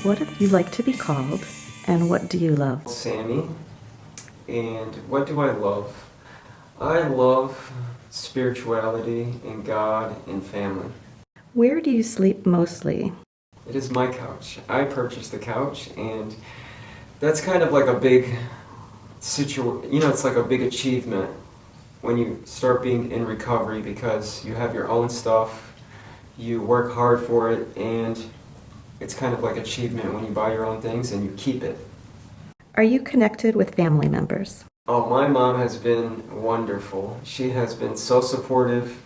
What do you like to be called, and what do you love? Sami. And what do I love? I love spirituality and God and family. Where do you sleep mostly? It is my couch. I purchased the couch, and that's kind of like a big it's like a big achievement when you start being in recovery because you have your own stuff, you work hard for it, and it's kind of like achievement when you buy your own things and you keep it. Are you connected with family members? Oh, my mom has been wonderful. She has been so supportive.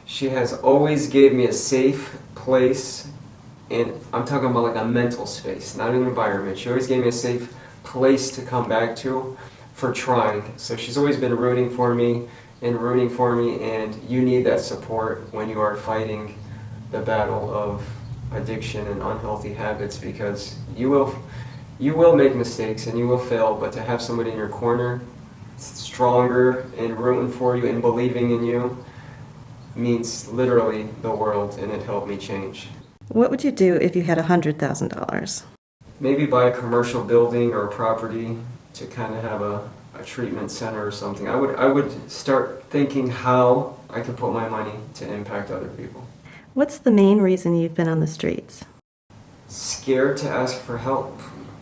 She has always gave me a safe place, and I'm talking about like a mental space, not an environment. She always gave me a safe place to come back to for trying. So she's always been rooting for me, and you need that support when you are fighting the battle of addiction and unhealthy habits, because you will make mistakes and you will fail, but to have somebody in your corner stronger and rooting for you and believing in you means literally the world, and it helped me change. What would you do if you had $100,000? Maybe buy a commercial building or a property to kind of have a treatment center or something. I would start thinking how I could put my money to impact other people. What's the main reason you've been on the streets? Scared to ask for help.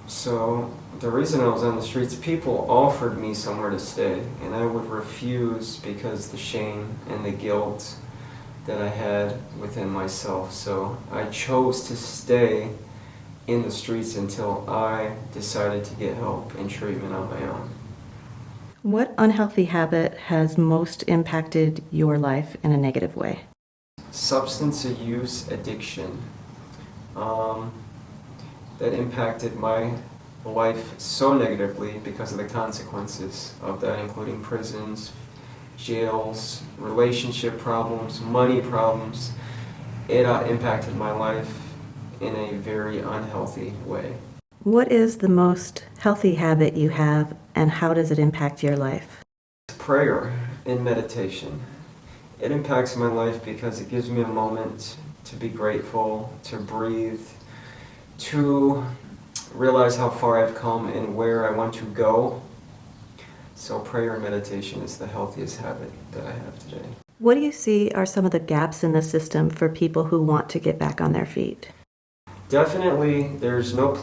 So the reason I was on the streets, people offered me somewhere to stay, and I would refuse because the shame and the guilt that I had within myself. So I chose to stay in the streets until I decided to get help and treatment on my own. What unhealthy habit has most impacted your life in a negative way? Substance use addiction. That impacted my life so negatively because of the consequences of that, including prisons, jails, relationship problems, money problems. It impacted my life in a very unhealthy way. What is the most healthy habit you have, and how does it impact your life? Prayer and meditation. It impacts my life because it gives me a moment to be grateful, to breathe, to realize how far I've come and where I want to go. So prayer and meditation is the healthiest habit that I have today. What do you see are some of the gaps in the system for people who want to get back on their feet? Definitely, there's no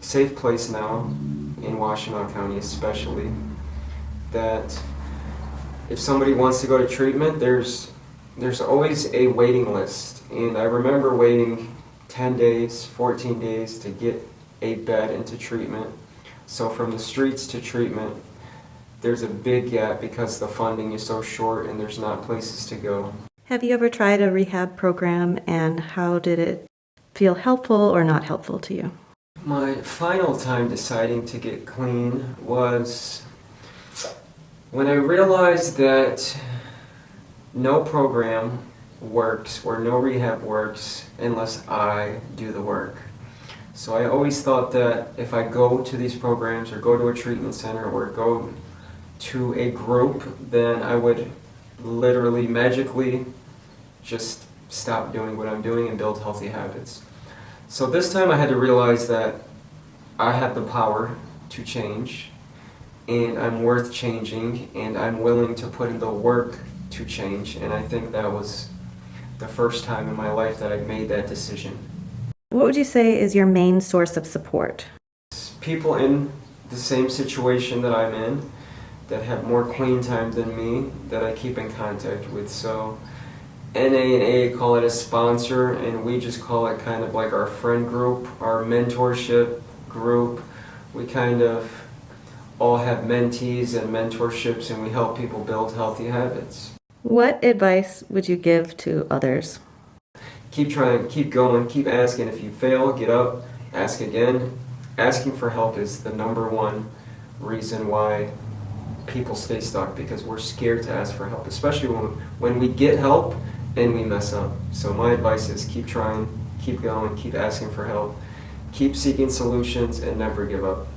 safe place now in Washtenaw County especially, that if somebody wants to go to treatment, there's always a waiting list. And I remember waiting 10 days, 14 days to get a bed into treatment. So from the streets to treatment, there's a big gap because the funding is so short and there's not places to go. Have you ever tried a rehab program, and how did it feel helpful or not helpful to you? My final time deciding to get clean was when I realized that no program works or no rehab works unless I do the work. So I always thought that if I go to these programs or go to a treatment center or go to a group, then I would literally magically just stop doing what I'm doing and build healthy habits. So this time I had to realize that I have the power to change, and I'm worth changing, and I'm willing to put in the work to change, and I think that was the first time in my life that I made that decision. What would you say is your main source of support? People in the same situation that I'm in that have more clean time than me that I keep in contact with. So NA and A call it a sponsor, and we just call it kind of like our friend group, our mentorship group. We kind of all have mentees and mentorships, and we help people build healthy habits. What advice would you give to others? Keep trying, keep going, keep asking. If you fail, get up, ask again. Asking for help is the number one reason why people stay stuck, because we're scared to ask for help, especially when we get help and we mess up. So my advice is keep trying, keep going, keep asking for help, keep seeking solutions, and never give up.